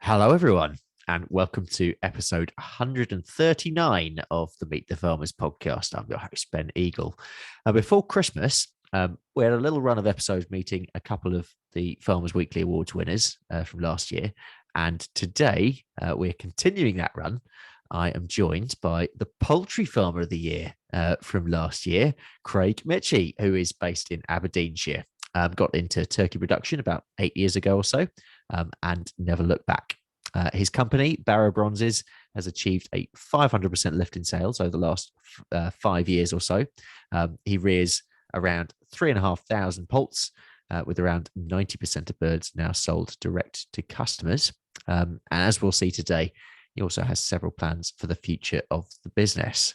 Hello, everyone, and welcome to episode 139 of the Meet the Farmers podcast. I'm your host, Ben Eagle. Before Christmas, we had a little run of episodes meeting a couple of the Farmers Weekly Awards winners from last year. And today, we're continuing that run. I am joined by the Poultry Farmer of the Year from last year, Craig Michie, who is based in Aberdeenshire. Got into turkey production about 8 years ago or so, and never looked back. His company, Barrow Bronzes, has achieved a 500% lift in sales over the last 5 years or so. He rears around 3,500 poults, with around 90% of birds now sold direct to customers. And as we'll see today, he also has several plans for the future of the business.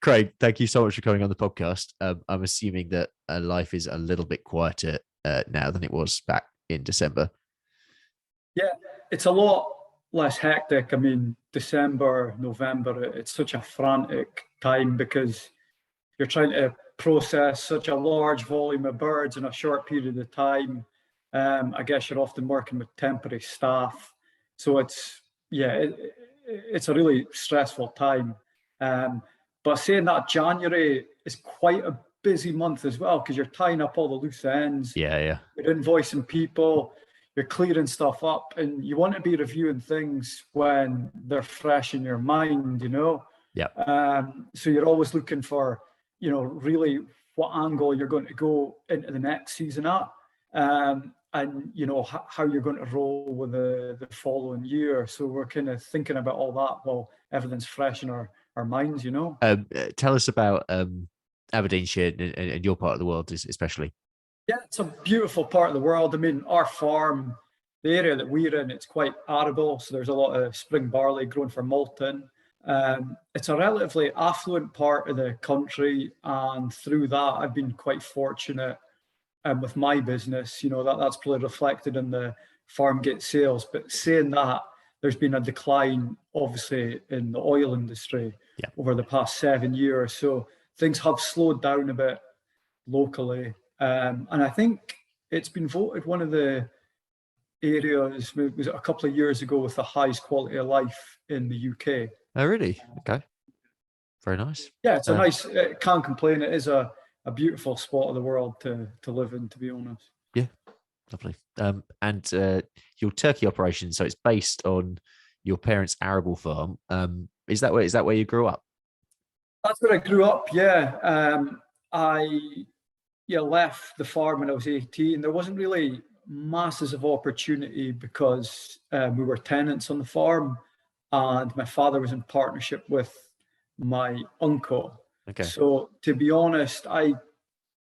Craig, thank you so much for coming on the podcast. I'm assuming that life is a little bit quieter now than it was back in December. Yeah, it's a lot less hectic. I mean, December, November, it's such a frantic time because you're trying to process such a large volume of birds in a short period of time. I guess you're often working with temporary staff. So it's a really stressful time. But saying that, January is quite a busy month as well because you're tying up all the loose ends. Yeah. You're invoicing people, you're clearing stuff up, and you want to be reviewing things when they're fresh in your mind, you know? Yeah. So you're always looking for, really what angle you're going to go into the next season at. And how you're going to roll with the following year. So we're kind of thinking about all that while everything's fresh in our minds, you know. Tell us about Aberdeenshire and your part of the world, especially. Yeah, it's a beautiful part of the world. I mean, our farm, the area that we're in, it's quite arable, so there's a lot of spring barley grown for malting. It's a relatively affluent part of the country, and through that, I've been quite fortunate. With my business, that's probably reflected in the farm gate sales. But saying that, there's been a decline, obviously, in the oil industry over the past 7 years. So things have slowed down a bit locally. And I think it's been voted one of the areas, was it a couple of years ago, with the highest quality of life in the UK. Oh, really? Okay. Very nice. Yeah, it's a nice, can't complain. It is a beautiful spot of the world to live in, to be honest. Yeah, lovely. And your turkey operation, so it's based on your parents' arable farm. Is that where you grew up? That's where I grew up. Yeah, I left the farm when I was 18. There wasn't really masses of opportunity because we were tenants on the farm, and my father was in partnership with my uncle. Okay. So to be honest, I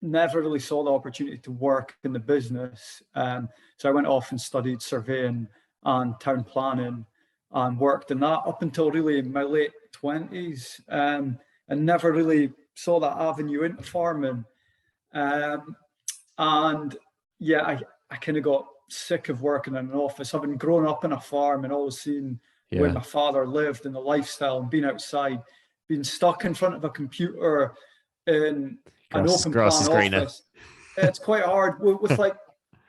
never really saw the opportunity to work in the business. So I went off and studied surveying and town planning and worked in that up until really my late 20s, and never really saw that avenue into farming. I kind of got sick of working in an office, having grown up in a farm and always seen where my father lived and the lifestyle and being outside. Being stuck in front of a computer in an open plan office, it's quite hard with like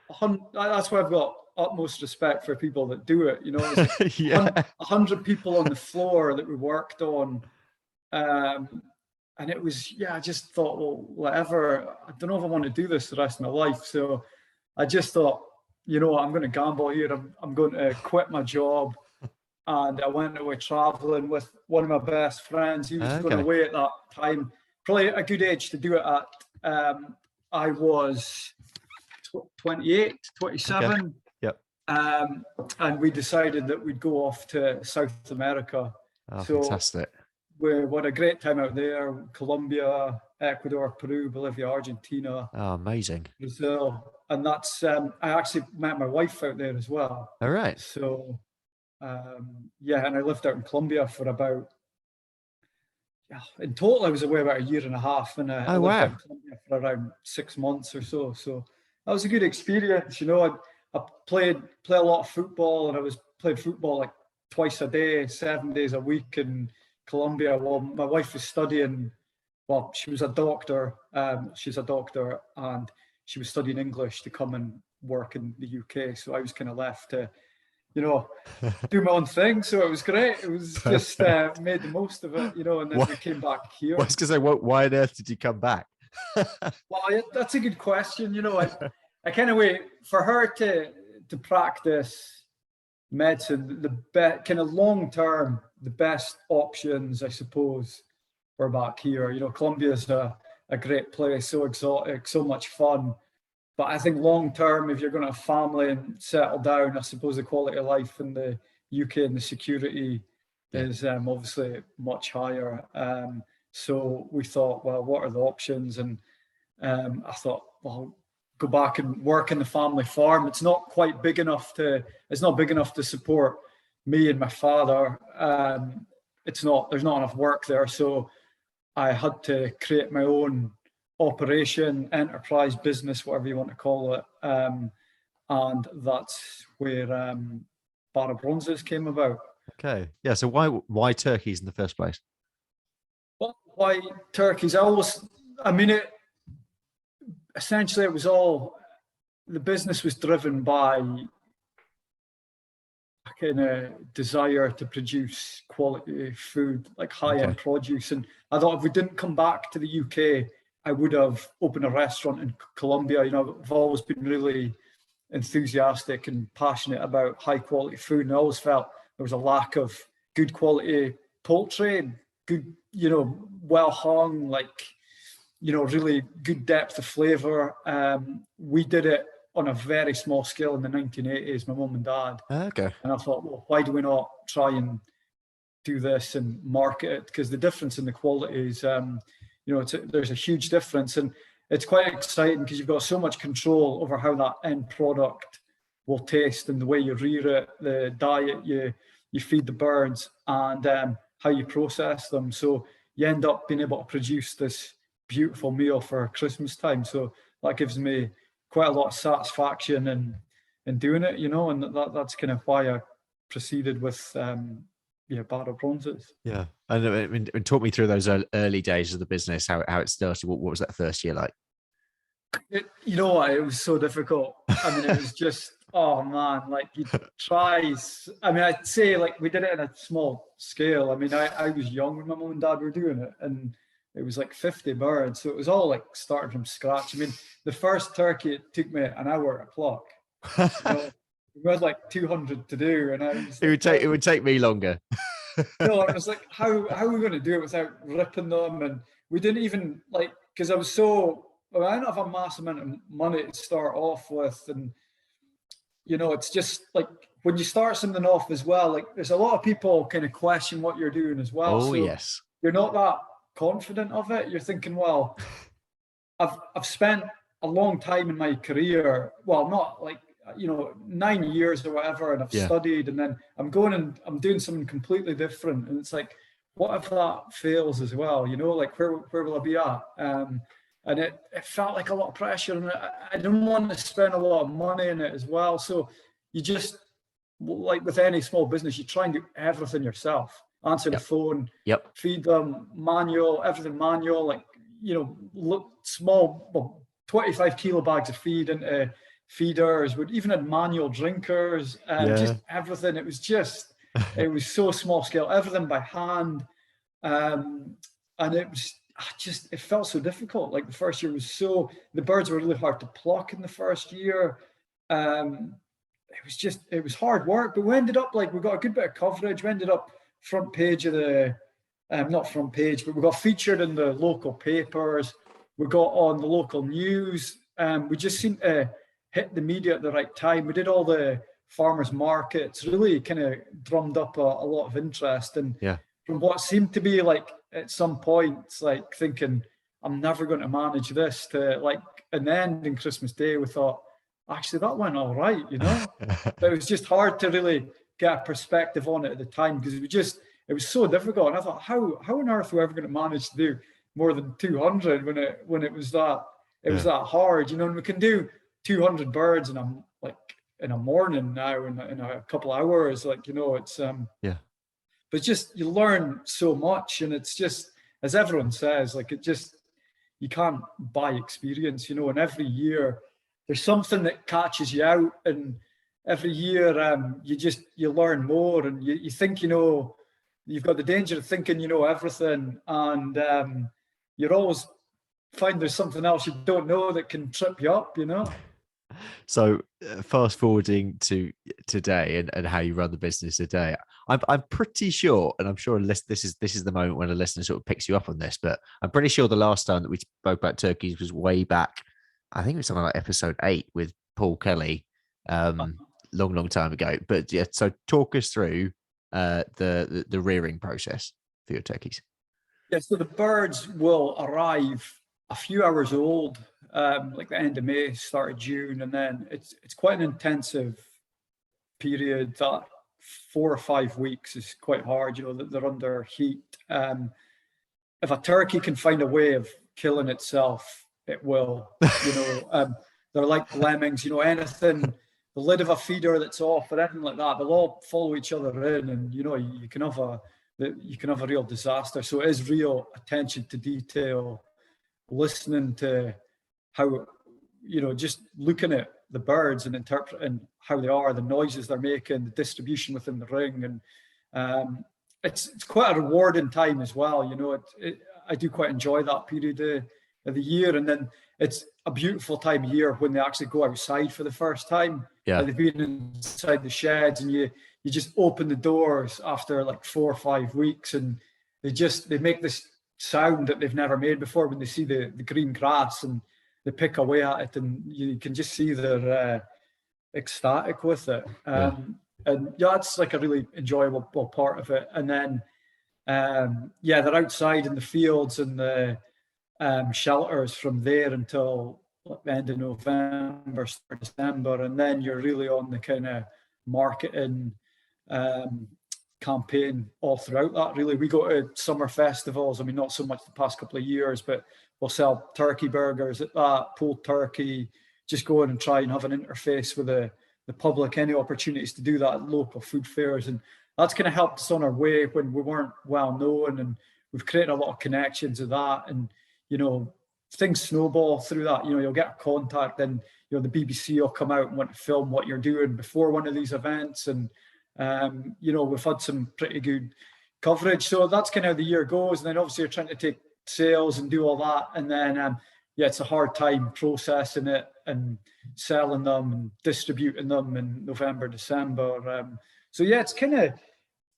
100. That's why I've got utmost respect for people that do it. It's like 100 people on the floor that we worked on, and it was I just thought, well, whatever. I don't know if I want to do this the rest of my life. So I just thought, I'm going to gamble here. I'm going to quit my job. And I went away traveling with one of my best friends. He was going away at that time. Probably a good age to do it at. I was 28, 27. Okay. Yep. And we decided that we'd go off to South America. Oh, so fantastic. We had a great time out there. Colombia, Ecuador, Peru, Bolivia, Argentina. Oh, amazing. Brazil. And that's, I actually met my wife out there as well. All right. So... and I lived out in Colombia for about, in total I was away about a year and a half, and I lived out in Colombia for around 6 months or so. So that was a good experience. I played a lot of football, and I played football like twice a day, 7 days a week in Colombia. Well, my wife was studying. Well, she was a doctor. She's a doctor, and she was studying English to come and work in the UK. So I was kind of left to do my own thing. So it was great. It was just made the most of it, and then we came back here. I was going to say, why on earth did you come back? Well, that's a good question. I kind of wait for her to practice medicine. The kind of long term, the best options, I suppose, were back here. Colombia's a great place, so exotic, so much fun. But I think long term, if you're going to have family and settle down, I suppose the quality of life in the UK and the security is obviously much higher. So we thought, well, what are the options? And I thought, well, go back and work in the family farm. It's not quite big enough it's not big enough to support me and my father. There's not enough work there. So I had to create my own operation, enterprise, business, whatever you want to call it. And that's where Barra Bronzes came about. Okay. Yeah. So why turkeys in the first place? Well, why turkeys? Essentially it was all, the business was driven by a kind of desire to produce quality food, like high-end produce. And I thought if we didn't come back to the UK, I would have opened a restaurant in Colombia. I've always been really enthusiastic and passionate about high quality food. And I always felt there was a lack of good quality poultry, good, well hung, really good depth of flavor. We did it on a very small scale in the 1980s, my mum and dad. Okay. And I thought, well, why do we not try and do this and market it? Because the difference in the quality is, there's a huge difference. And it's quite exciting because you've got so much control over how that end product will taste and the way you rear it, the diet you feed the birds, and how you process them. So you end up being able to produce this beautiful meal for Christmas time. So that gives me quite a lot of satisfaction in doing it, and that's kind of why I proceeded with Barra Bronzes. Yeah. And talk me through those early days of the business, how it started. What was that first year like? It was so difficult. It was just, oh man, you try. I'd say we did it in a small scale. I was young when my mum and dad were doing it, and it was 50 birds. So it was all starting from scratch. The first turkey, it took me an hour to pluck. We had 200 to do, and I was it would take me longer. I was how are we going to do it without ripping them? And we didn't even because I didn't have a mass amount of money to start off with, and it's just when you start something off as well, there's a lot of people kind of question what you're doing as well. Oh, so yes. You're not that confident of it. You're thinking, well, I've spent a long time in my career, well, not 9 years or whatever, and I've studied, and then I'm going and I'm doing something completely different, and it's what if that fails as well? Where will I be at? And it felt like a lot of pressure, and I didn't want to spend a lot of money in it as well. So you just, with any small business, you try and do everything yourself. Answer the phone, feed them, everything manual, small, 25 kilo bags of feed into feeders. We even had manual drinkers, and just everything. It was it was so small scale, everything by hand. And it was it felt so difficult. The first year was the birds were really hard to pluck in the first year. It was hard work, but we ended up we got a good bit of coverage. We ended up front page of the, not front page, but we got featured in the local papers. We got on the local news. We just seemed to hit the media at the right time. We did all the farmers markets, really kind of drummed up a lot of interest. And from what seemed to be at some points, thinking, I'm never going to manage this, to and then in Christmas Day, we thought, actually, that went all right, But it was just hard to really get a perspective on it at the time, because it was so difficult. And I thought, how on earth are we ever going to manage to do more than 200 when it was that that hard, and we can do 200 birds in a morning now in a couple of hours, it's but just you learn so much, and it's just, as everyone says, you can't buy experience, and every year there's something that catches you out, and every year you learn more, and you think you've got the danger of thinking everything, and you're always find there's something else you don't know that can trip you up. So fast forwarding to today and how you run the business today, I'm pretty sure, and I'm sure this is the moment when a listener sort of picks you up on this, but I'm pretty sure the last time that we spoke about turkeys was way back. I think it was something like episode 8 with Paul Kelly, long time ago. But yeah, so talk us through the rearing process for your turkeys. Yeah, so the birds will arrive a few hours old, like the end of May, start of June, and then it's quite an intensive period. That 4 or 5 weeks is quite hard. They're under heat. If a turkey can find a way of killing itself, it will. They're like lemmings. Anything, the lid of a feeder that's off or anything like that, they'll all follow each other in, and you can have a real disaster. So it is real attention to detail, listening to how, just looking at the birds and interpreting how they are, the noises they're making, the distribution within the ring. And it's quite a rewarding time as well. I do quite enjoy that period of the year. And then it's a beautiful time of year when they actually go outside for the first time. Yeah. They've been inside the sheds, and you just open the doors after like 4 or 5 weeks, and they make this sound that they've never made before when they see the green grass, and they pick away at it, and you can just see they're ecstatic with it. And it's like a really enjoyable part of it. And then they're outside in the fields and the shelters from there until the end of November, start of December, and then you're really on the kind of marketing campaign all throughout that. Really, we go to summer festivals. I mean, not so much the past couple of years, but we'll sell turkey burgers at that, pulled turkey, just go in and try and have an interface with the public, any opportunities to do that at local food fairs. And that's kind of helped us on our way when we weren't well known, and we've created a lot of connections of that. And things snowball through that. You'll get a contact, and the BBC will come out and want to film what you're doing before one of these events. And we've had some pretty good coverage. So that's kind of how the year goes. And then obviously you're trying to take sales and do all that. And then, it's a hard time processing it and selling them and distributing them in November, December. It's kind of,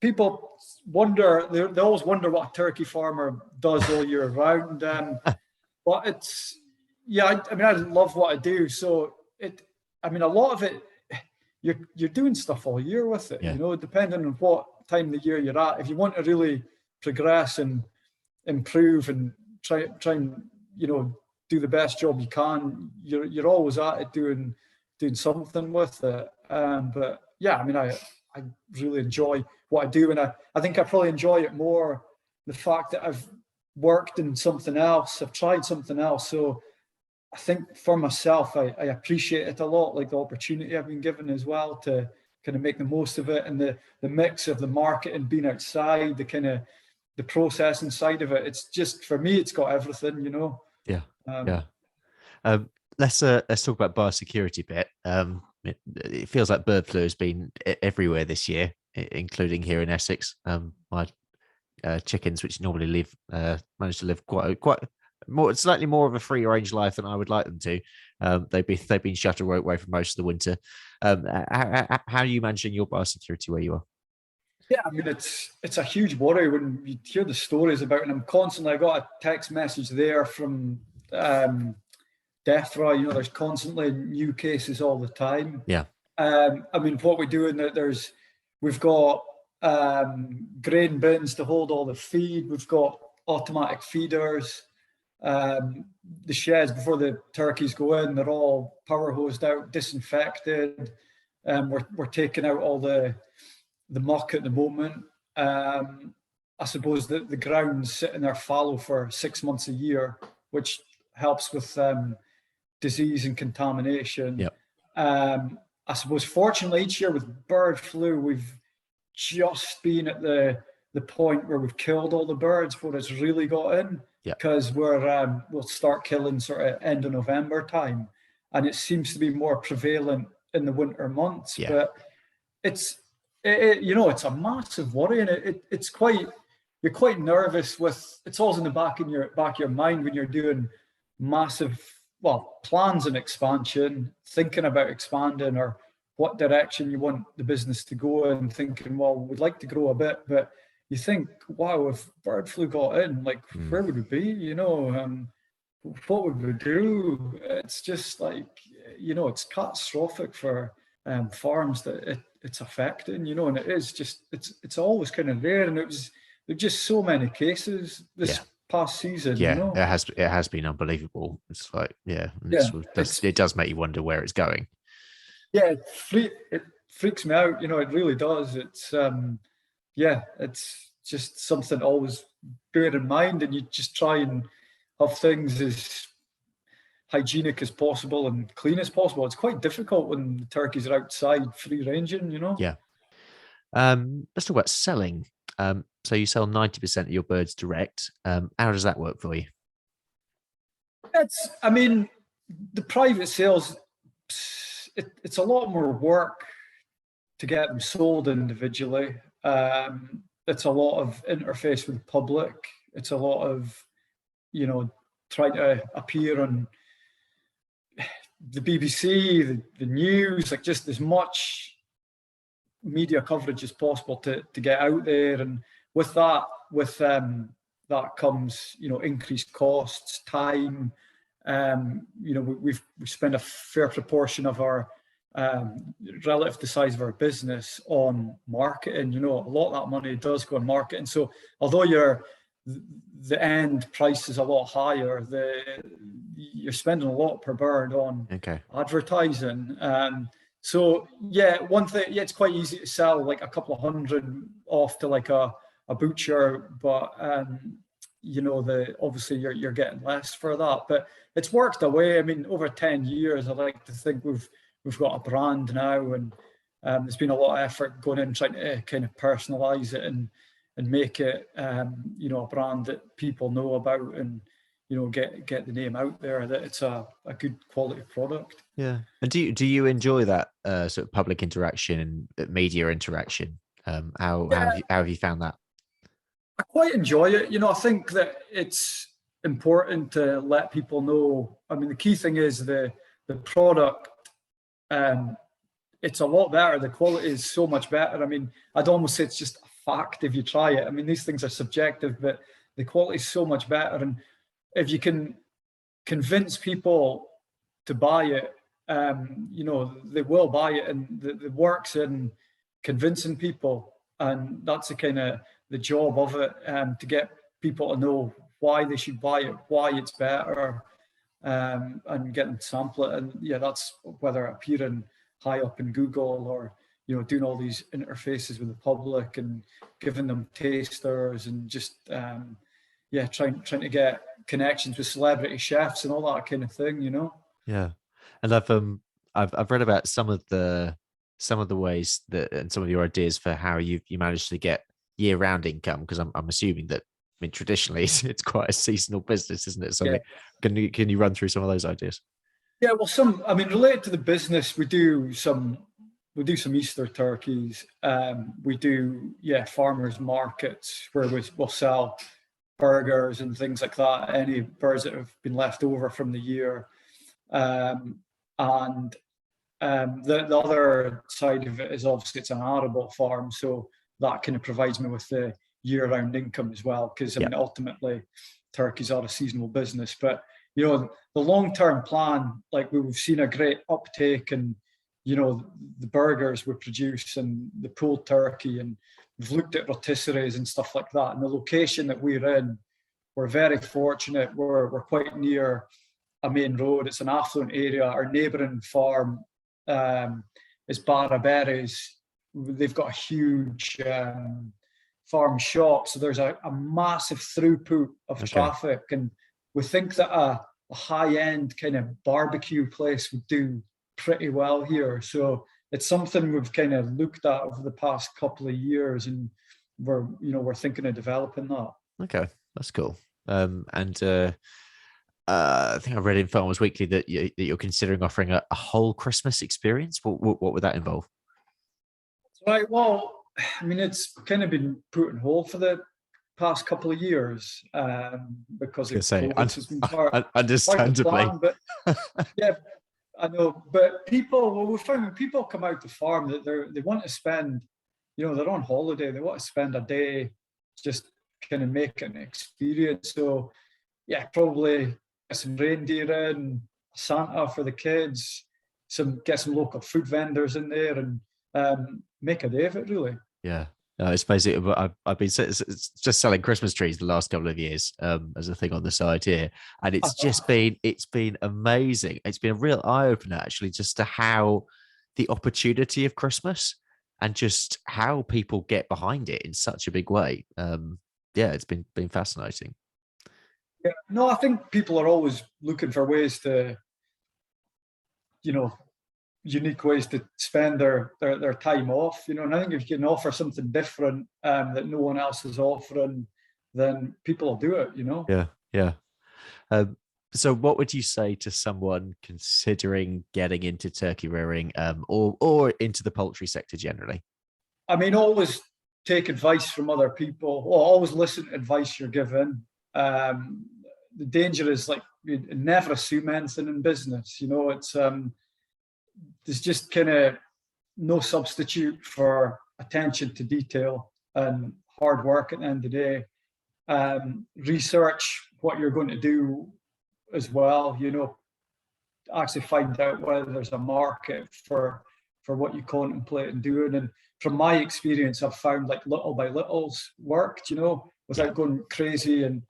people wonder, they always wonder what a turkey farmer does all year round. But it's, I love what I do. So a lot of it, you're doing stuff all year with it, depending on what time of the year you're at. If you want to really progress and improve and try and, do the best job you can, you're always at it doing something with it. But I really enjoy what I do. And I think I probably enjoy it more, the fact that I've worked in something else, I've tried something else. So I think for myself, I appreciate it a lot, like the opportunity I've been given as well to kind of make the most of it, and the mix of the market and being outside, the kind of the processing side of it. It's just, for me, it's got everything, Let's talk about biosecurity a bit. It feels like bird flu has been everywhere this year, including here in Essex. My chickens, which normally manage to live slightly more of a free range life than I would like them to. They've been shut away for most of the winter. How are you managing your biosecurity where you are? Yeah, I mean, it's a huge worry when you hear the stories about it. And I got a text message there from DEFRA. There's constantly new cases all the time. Yeah. What we do in that, we've got grain bins to hold all the feed. We've got automatic feeders. The sheds, before the turkeys go in, they're all power hosed out, disinfected. We're taking out all the muck at the moment. I suppose the ground's sitting there fallow for 6 months a year, which helps with disease and contamination. Yep. I suppose, fortunately, each year with bird flu, we've just been at the point where we've killed all the birds before it's really got in. Because we'll start killing sort of end of November time, and it seems to be more prevalent in the winter months. Yeah. But it's it's a massive worry, and it's quite, you're quite nervous with, it's always in the back of your mind when you're doing massive, well, plans and expansion, thinking about expanding or what direction you want the business to go in, thinking, well, we'd like to grow a bit, but you think, wow, if bird flu got in, like, where would we be? What would we do? It's just like, it's catastrophic for farms that it's affecting, and it is just, it's always kind of there. And there's just so many cases this past season. Yeah, it has been unbelievable. It's like, it does make you wonder where it's going. Yeah, it freaks me out. It really does. It's it's just something to always bear in mind, and you just try and have things as hygienic as possible and clean as possible. It's quite difficult when the turkeys are outside free ranging. Yeah. Let's talk about selling. So you sell 90% of your birds direct. How does that work for you? The private sales, it's a lot more work to get them sold individually. It's a lot of interface with the public. It's a lot of, trying to appear on the BBC, the news, like just as much media coverage as possible to get out there. And with that comes, increased costs, time. We spend a fair proportion of our relative to the size of our business on marketing. A lot of that money does go on marketing. So although the end price is a lot higher, you're spending a lot per bird on advertising. So one thing, it's quite easy to sell like a couple of hundred off to like a butcher, but obviously you're getting less for that. But it's worked away. Over 10 years, I like to think we've got a brand now, and there's been a lot of effort going in trying to kind of personalize it and make it a brand that people know about, and get the name out there that it's a good quality product. Yeah. And do you enjoy that sort of public interaction and media interaction? How have you found that? I quite enjoy it. I think that it's important to let people know. The key thing is the product. It's a lot better. The quality is so much better. I'd almost say it's just a fact if you try it. These things are subjective, but the quality is so much better. And if you can convince people to buy it, they will buy it. And the work's in convincing people, and that's the kind of the job of it, to get people to know why they should buy it, why it's better, and get them to sample it. And that's whether appearing high up in Google or doing all these interfaces with the public and giving them tasters and just trying to get connections with celebrity chefs and all that kind of thing. Yeah, and I've read about some of the ways that, and some of your ideas for how you managed to get year-round income, because I'm assuming that traditionally it's quite a seasonal business, isn't it? So can you run through some of those ideas? Yeah, well, related to the business, we do some Easter turkeys. We do farmers markets where we'll sell burgers and things like that, any birds that have been left over from the year. And the other side of it is obviously it's an arable farm, so that kind of provides me with the year-round income as well, because ultimately turkeys are a seasonal business. But the long-term plan, like we've seen a great uptake in the burgers we produce and the pulled turkey, and we've looked at rotisseries and stuff like that. And the location that we're in, we're very fortunate. We're quite near a main road. It's an affluent area. Our neighbouring farm is Barraberries. They've got a huge farm shop, so there's a massive throughput of traffic, and we think that a high-end kind of barbecue place would do pretty well here. So it's something we've kind of looked at over the past couple of years, and we're thinking of developing that. Okay, that's cool. And I think I read in Farmers Weekly that you're considering offering a whole Christmas experience. What would that involve? Right. Well, I mean, it's kind of been put on hold for the past couple of years I was because going of to say, COVID. So it's been part of the understandably. plan. But yeah, I know. But people, well, we found when people come out to farm that they want to spend, they're on holiday. They want to spend a day just kind of make an experience. So yeah, probably get some reindeer in, Santa for the kids, get some local food vendors in there, and make a day of it. Really. Yeah. It's basically, I've been just selling Christmas trees the last couple of years as a thing on the side here, and it's been amazing. It's been a real eye opener actually, just to how the opportunity of Christmas and just how people get behind it in such a big way. Yeah, it's been fascinating. Yeah, no, I think people are always looking for ways to, you know, unique ways to spend their time off. And I think if you can offer something different that no one else is offering, then people will do it. Yeah, yeah. Um, so, what would you say to someone considering getting into turkey rearing, or into the poultry sector generally? I mean, always take advice from other people, or always listen to advice you're given. The danger is like you never assume anything in business. It's there's just kind of no substitute for attention to detail and hard work at the end of the day. Research what you're going to do as well. Actually find out whether there's a market for what you contemplate and doing. And from my experience, I've found like little by little's worked. Without going crazy and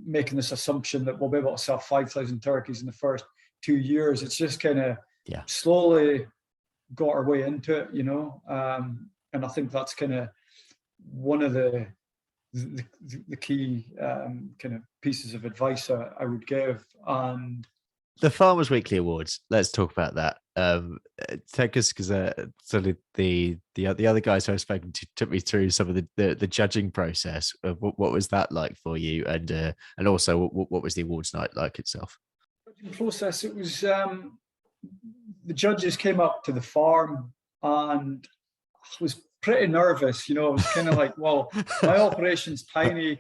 making this assumption that we'll be able to sell 5,000 turkeys in the first 2 years. It's just kind of slowly got our way into it, and I think that's kind of one of the key kind of pieces of advice I would give. And the Farmers Weekly Awards, let's talk about that. Take us, because sort of the other guys who I've spoken to took me through some of the judging process. What was that like for you, and also what was the awards night like itself? Judging process, it was the judges came up to the farm, and I was pretty nervous. I was kind of like, well, my operation's tiny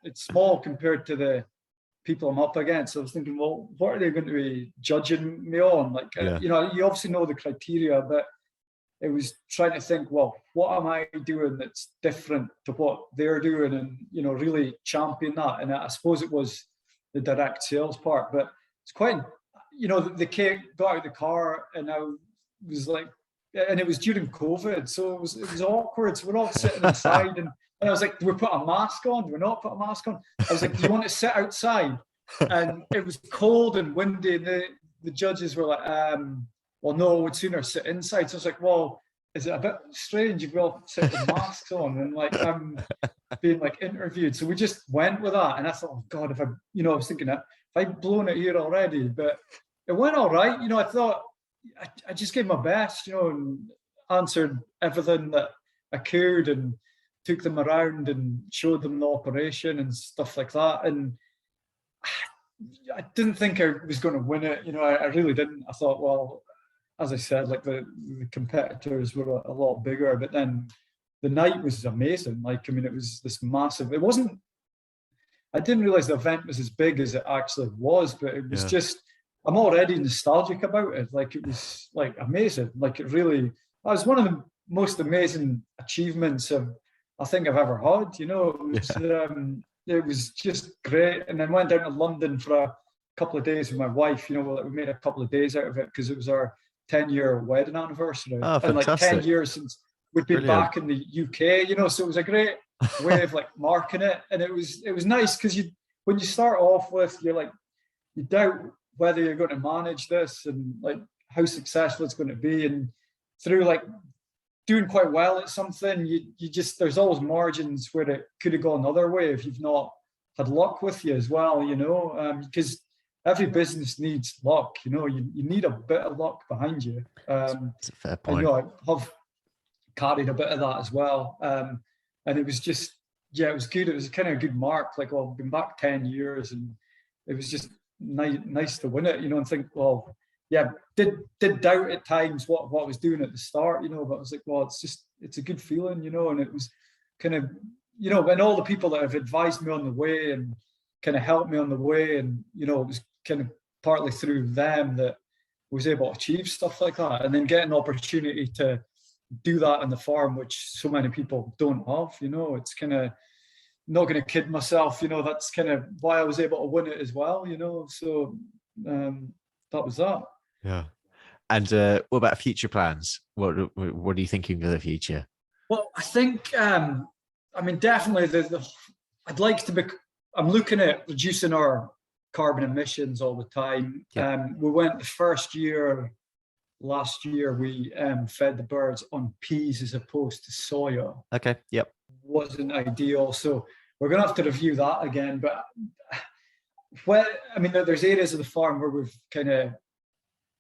it's small compared to the people I'm up against. So I was thinking, well, what are they going to be judging me on? Like, you obviously know the criteria, but it was trying to think, well, what am I doing that's different to what they're doing, and really champion that. And I suppose it was the direct sales part, but it's quite, the kid got out of the car, and I was like, and it was during COVID, so it was awkward. So we're all sitting inside, and I was like, do we put a mask on? Do we not put a mask on? I was like, do you want to sit outside? And it was cold and windy, and the judges were like, well, no, we'd sooner sit inside. So I was like, well, is it a bit strange if we all sit with masks on and like I'm being like interviewed? So we just went with that, and I thought, oh God, if I was thinking that if I'd blown it here already, but it went all right. I thought I just gave my best, and answered everything that I could, and took them around and showed them the operation and stuff like that. And I didn't think I was going to win it. I really didn't. I thought, well, as I said, like the competitors were a lot bigger, but then the night was amazing. Like, I mean, it was this massive, I didn't realize the event was as big as it actually was, but it was just, I'm already nostalgic about it. Like, it was like amazing. Like, that was one of the most amazing achievements I think I've ever had. It was just great. And then went down to London for a couple of days with my wife. We made a couple of days out of it because it was our 10-year wedding anniversary. Oh, and like 10 years since we'd been back in the UK, so it was a great way of like marking it. And it was nice because when you start off with, you're like, you doubt whether you're going to manage this and like how successful it's going to be. And through like doing quite well at something, you just, there's always margins where it could have gone another way if you've not had luck with you as well, because every business needs luck. You need a bit of luck behind you. That's a fair point. I have carried a bit of that as well. And it was just, it was good. It was kind of a good mark. Like, well, I've been back 10 years, and it was just nice to win it, you know, and think, well, yeah, did doubt at times what I was doing at the start, you know, but I was like, well, it's a good feeling, you know, and it was kind of, you know, and all the people that have advised me on the way and kind of helped me on the way, and, you know, it was kind of partly through them that I was able to achieve stuff like that, and then get an opportunity to do that on the farm, which so many people don't have, you know. It's kind of, not going to kid myself, you know, that's kind of why I was able to win it as well, you know. So that was that. Yeah. And what about future plans? What are you thinking for the future? Well, I think, I mean, definitely I'd like to be, I'm looking at reducing our carbon emissions all the time. Yep. We went the first year, last year, we fed the birds on peas as opposed to soya. Okay, yep. Wasn't ideal. So we're going to have to review that again. But I mean, there's areas of the farm where we've kind of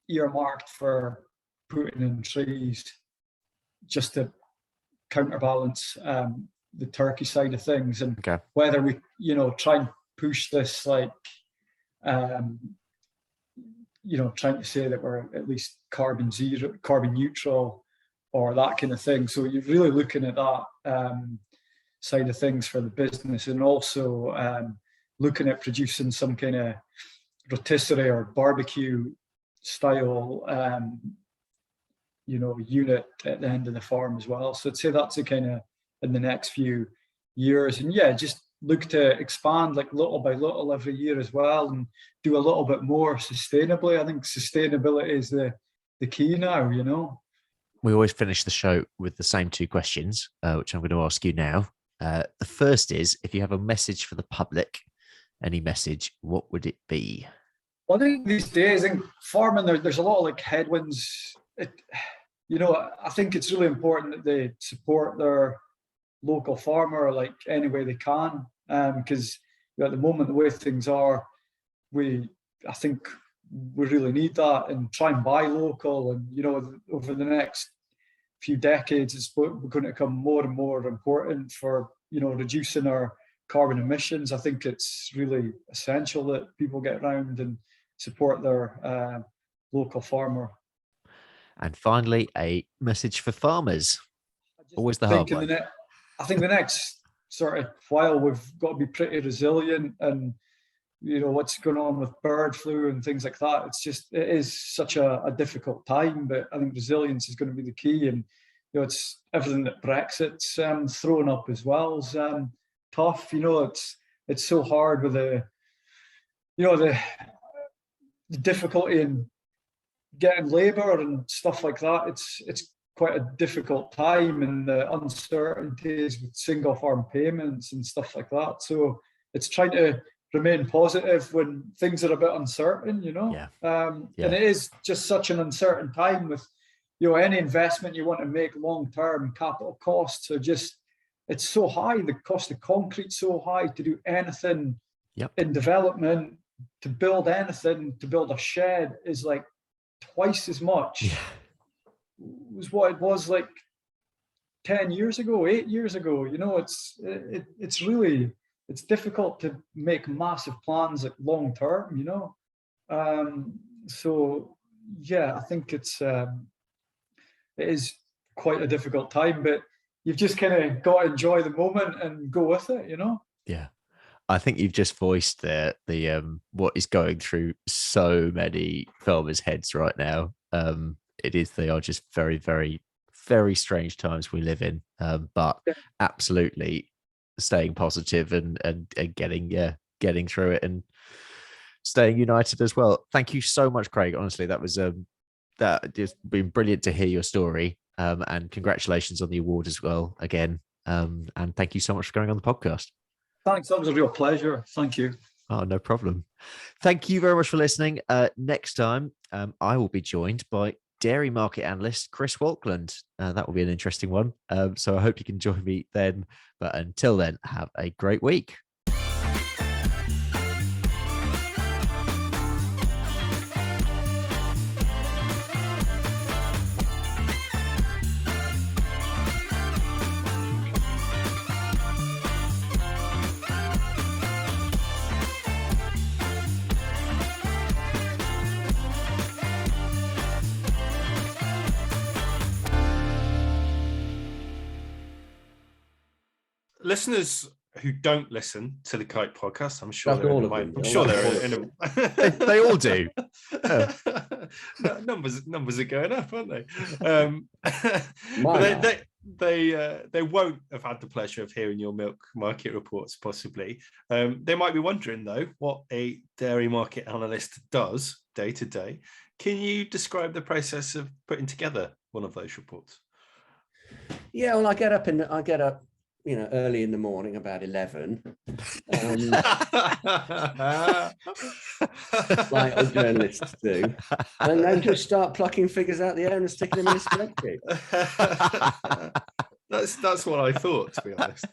earmarked for putting in trees just to counterbalance the turkey side of things, and whether we, you know, try and push this, like, you know, trying to say that we're at least carbon neutral or that kind of thing. So you're really looking at that side of things for the business, and also looking at producing some kind of rotisserie or barbecue style you know, unit at the end of the farm as well. So I'd say that's a kind of in the next few years, and yeah, just look to expand like little by little every year as well, and do a little bit more sustainably. I think sustainability is the key now, you know. We always finish the show with the same two questions, which I'm going to ask you now. The first is, if you have a message for the public, any message, what would it be? Well, I think these days in farming, there's a lot of like headwinds. You know, I think it's really important that they support their local farmer like any way they can, because you know, at the moment, the way things are, I think we really need that, and try and buy local. And you know, over the next few decades, it's going to become more and more important for, you know, reducing our carbon emissions. I think it's really essential that people get around and support their local farmer. And finally, a message for farmers. Always the hard one. I think the next sort of while, we've got to be pretty resilient, and you know what's going on with bird flu and things like that. It is such a difficult time, but I think resilience is going to be the key. And you know, it's everything that Brexit's thrown up as well is tough. You know, it's so hard with the difficulty in getting labour and stuff like that. It's quite a difficult time, and the uncertainties with single farm payments and stuff like that. So it's trying to remain positive when things are a bit uncertain, you know. And it is just such an uncertain time with, you know, any investment you want to make long term, capital costs are just, it's so high. The cost of concrete's so high to do anything in development, to build anything, to build a shed is like twice as much was what it was like 10 years ago, 8 years ago. You know, it's really, it's difficult to make massive plans like long term, you know. So yeah, I think it is quite a difficult time, but you've just kind of got to enjoy the moment and go with it, you know. Yeah, I think you've just voiced the what is going through so many farmers' heads right now. They are just very, very, very strange times we live in. But absolutely staying positive and getting through it and staying united as well. Thank you so much, Craig. Honestly, that was that just been brilliant to hear your story. And congratulations on the award as well again. And thank you so much for going on the podcast. Thanks. That was a real pleasure. Thank you. Oh, no problem. Thank you very much for listening. Next time, I will be joined by dairy market analyst Chris Walkland. That will be an interesting one. So I hope you can join me then. But until then, have a great week. listeners who don't listen to the Kite podcast, I'm sure That's they're all in of a, them. I'm sure they're in a They all do. No, numbers are going up, aren't they? Mine But they won't have had the pleasure of hearing your milk market reports, possibly. They might be wondering, though, what a dairy market analyst does day to day. Can you describe the process of putting together one of those reports? Yeah, well, I get up, early in the morning, about 11. Like all journalists do, and then just start plucking figures out the air and sticking them in a spreadsheet. That's what I thought, to be honest.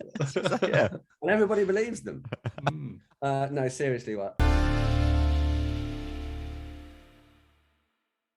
Yeah. And everybody believes them. Mm. No, seriously, what?